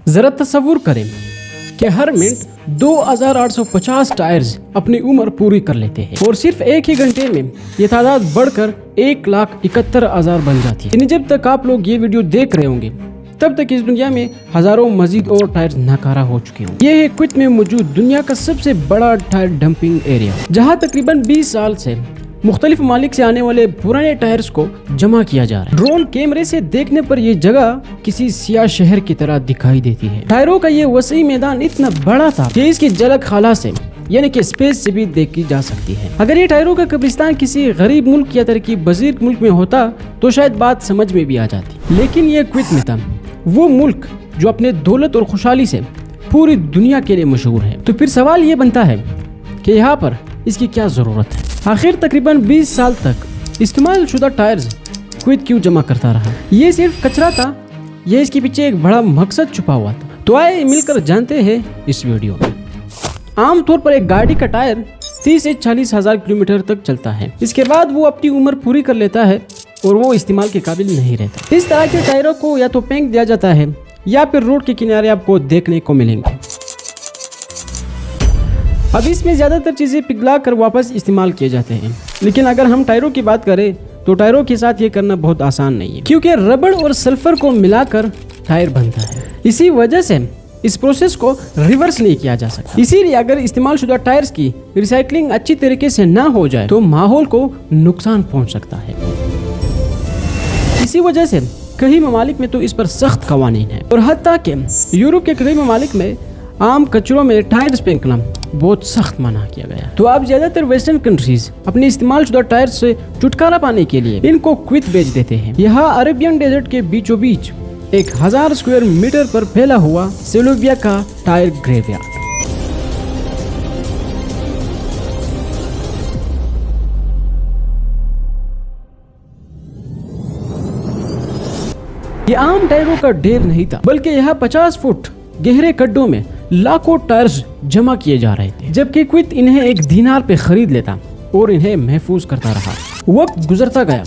ذرا تصور کریں کہ ہر منٹ 2850 ٹائرز اپنی عمر پوری کر لیتے ہیں اور صرف ایک ہی گھنٹے میں یہ تعداد بڑھ کر 1,71,000 بن جاتی ہے. یعنی جب تک آپ لوگ یہ ویڈیو دیکھ رہے ہوں گے تب تک اس دنیا میں ہزاروں مزید اور ٹائرز ناکارہ ہو چکے ہوں. یہ ہے کویت میں موجود دنیا کا سب سے بڑا ٹائر ڈمپنگ ایریا، جہاں تقریباً 20 سال سے مختلف ممالک سے آنے والے پرانے ٹائرز کو جمع کیا جا رہا ہے. ڈرون کیمرے سے دیکھنے پر یہ جگہ کسی سیاہ شہر کی طرح دکھائی دیتی ہے. ٹائروں کا یہ وسیع میدان اتنا بڑا تھا کہ اس کی جھلک خلا سے یعنی کہ اسپیس سے بھی دیکھی جا سکتی ہے. اگر یہ ٹائروں کا قبرستان کسی غریب ملک یا ترقی پذیر ملک میں ہوتا تو شاید بات سمجھ میں بھی آ جاتی، لیکن یہ کویت میں تھا، وہ ملک جو اپنے دولت اور خوشحالی سے پوری دنیا کے لیے مشہور ہے. تو پھر سوال یہ بنتا ہے کہ یہاں پر اس کی کیا ضرورت ہے؟ آخر تقریباً 20 سال تک استعمال شدہ ٹائرز کویت کیوں جمع کرتا رہا؟ یہ صرف کچرا تھا یا اس کے پیچھے ایک بڑا مقصد چھپا ہوا تھا؟ تو آئے مل کر جانتے ہیں اس ویڈیو میں. عام طور پر ایک گاڑی کا ٹائر 30 سے 40 ہزار کلومیٹر تک چلتا ہے. اس کے بعد وہ اپنی عمر پوری کر لیتا ہے اور وہ استعمال کے قابل نہیں رہتا. اس طرح کے ٹائروں کو یا تو پھینک دیا جاتا ہے یا پھر روڈ کے کنارے آپ کو دیکھنے کو ملیں گے. اب اس میں زیادہ تر چیزیں پگھلا کر واپس استعمال کیے جاتے ہیں، لیکن اگر ہم ٹائروں کی بات کریں تو ٹائروں کے ساتھ یہ کرنا بہت آسان نہیں ہے، کیونکہ ربڑ اور سلفر کو ملا کر ٹائر بنتا ہے. اسی وجہ سے اس پروسیس کو ریورس نہیں کیا جا سکتا. اسی لیے اگر استعمال شدہ ٹائرز کی ریسائکلنگ اچھی طریقے سے نہ ہو جائے تو ماحول کو نقصان پہنچ سکتا ہے. اسی وجہ سے کئی ممالک میں تو اس پر سخت قوانین ہیں، اور حتیٰ کہ یورپ کے کئی ممالک میں عام کچروں میں ٹائرز پھینکنا بہت سخت منع کیا گیا. تو اب زیادہ تر ویسٹرن کنٹریز اپنے استعمال شدہ ٹائر سے چھٹکارا پانے کے لیے ان کو کویت بیچ دیتے ہیں. یہاں عربین ڈیزرٹ کے بیچوں بیچ 1000 اسکوائر میٹر پر پھیلا ہوا سیلوبیا کا ٹائر گریو یارڈ. یہ عام ٹائروں کا ڈھیر نہیں تھا، بلکہ یہاں 50 فٹ گہرے گڈھوں میں لاکھوں ٹائرز جمع کیے جا رہے تھے، جبکہ کویت انہیں 1 دینار پہ خرید لیتا اور انہیں محفوظ کرتا رہا. وقت گزرتا گیا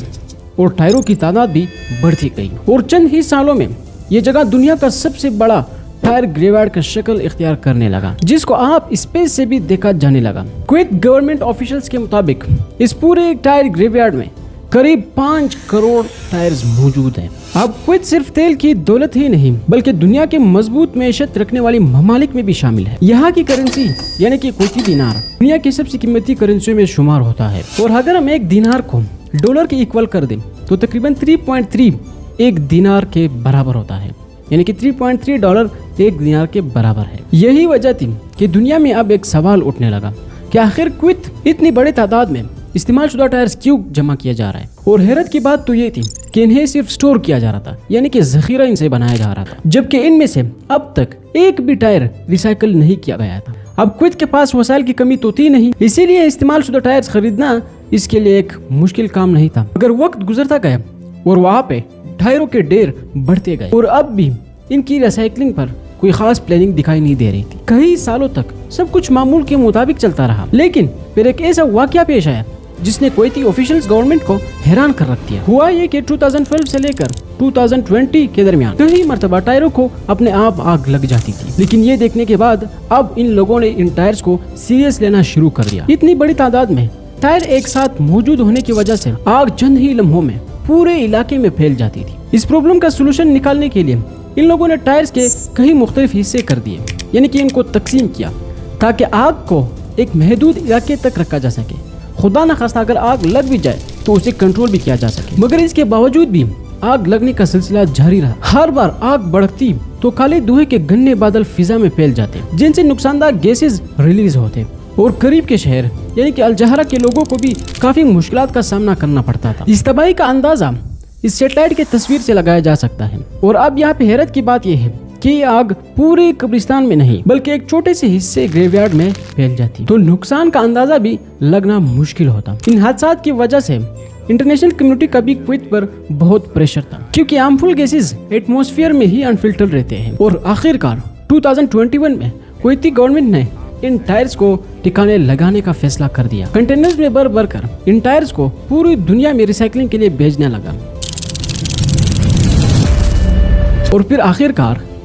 اور ٹائروں کی تعداد بھی بڑھتی گئی، اور چند ہی سالوں میں یہ جگہ دنیا کا سب سے بڑا ٹائر گریو یارڈ کا شکل اختیار کرنے لگا، جس کو آپ اسپیس سے بھی دیکھا جانے لگا. کویت گورنمنٹ آفیشلز کے مطابق اس پورے ٹائر گریو یارڈ میں قریب 5 کروڑ ٹائرز موجود ہیں. اب کویت صرف تیل کی دولت ہی نہیں بلکہ دنیا کے مضبوط معیشت رکھنے والی ممالک میں بھی شامل ہے. یہاں کی کرنسی یعنی کہ کویتی دینار دنیا کی سب سے قیمتی کرنسیوں میں شمار ہوتا ہے، اور اگر ہم ایک دینار کو ڈالر کے ایکول کر دیں تو تقریباً 3.3 ایک دینار کے برابر ہوتا ہے، یعنی کہ 3.3 ڈالر ایک دینار کے برابر ہے. یہی وجہ تھی کہ دنیا میں اب ایک سوال اٹھنے لگا کہ آخر کویت اتنی بڑی تعداد میں استعمال شدہ ٹائرز کیوں جمع کیا جا رہا ہے؟ اور حیرت کی بات تو یہ تھی کہ انہیں صرف سٹور کیا جا رہا تھا، یعنی کہ ذخیرہ ان سے بنایا جا رہا تھا، جبکہ ان میں سے اب تک ایک بھی ٹائر ریسائیکل نہیں کیا گیا تھا. اب کویت کے پاس وسائل کی کمی تو تھی نہیں، اسی لیے استعمال شدہ ٹائرز خریدنا اس کے لیے ایک مشکل کام نہیں تھا. اگر وقت گزرتا گیا اور وہاں پہ ٹائروں کے ڈھیر بڑھتے گئے اور اب بھی ان کی ریسائکلنگ پر کوئی خاص پلاننگ دکھائی نہیں دے رہی تھی. کئی سالوں تک سب کچھ معمول کے مطابق چلتا رہا، لیکن پھر ایک ایسا واقعہ پیش آیا جس نے کویتی آفیشلز گورنمنٹ کو حیران کر رکھ دیا. ہوا یہ کہ 2012 سے لے کر 2020 کے درمیان کئی مرتبہ ٹائروں کو اپنے آپ آگ لگ جاتی تھی، لیکن یہ دیکھنے کے بعد اب ان لوگوں نے ان ٹائرز کو سیریس لینا شروع کر دیا. اتنی بڑی تعداد میں ٹائر ایک ساتھ موجود ہونے کی وجہ سے آگ چند ہی لمحوں میں پورے علاقے میں پھیل جاتی تھی. اس پرابلم کا سولوشن نکالنے کے لیے ان لوگوں نے ٹائرز کے کئی مختلف حصے کر دیے، یعنی کہ ان کو تقسیم کیا تاکہ آگ کو ایک محدود علاقے تک رکھا جا سکے. خدا نہ خواستہ اگر آگ لگ بھی جائے تو اسے کنٹرول بھی کیا جا سکے. مگر اس کے باوجود بھی آگ لگنے کا سلسلہ جاری رہا. ہر بار آگ بڑھتی تو کالے دھوئے کے گھنے بادل فضا میں پھیل جاتے، جن سے نقصان دہ گیسز ریلیز ہوتے، اور قریب کے شہر یعنی کہ الجہرہ کے لوگوں کو بھی کافی مشکلات کا سامنا کرنا پڑتا تھا. اس تباہی کا اندازہ اس سیٹلائٹ کی تصویر سے لگایا جا سکتا ہے. اور اب یہاں پہ حیرت کی بات یہ ہے کہ یہ آگ پورے قبرستان میں نہیں بلکہ ایک چھوٹے سے حصے گریو یارڈ میں پھیل جاتی، تو نقصان کا اندازہ بھی لگنا مشکل ہوتا. ان حادثات کی وجہ سے انٹرنیشنل کمیونٹی کا بھی کویت پر بہت پریشر تھا، کیونکہ ہارمفل گیسز ایٹماسفیئر میں ہی انفلٹر رہتے ہیں. اور آخرکار 2021 میں کویتی گورنمنٹ نے ان ٹائرز کو ٹھکانے لگانے کا فیصلہ کر دیا. کنٹینرز میں بھر کر ان ٹائرز کو پوری دنیا میں ریسائکلنگ کے لیے بھیجنے لگا. اور پھر آخرکار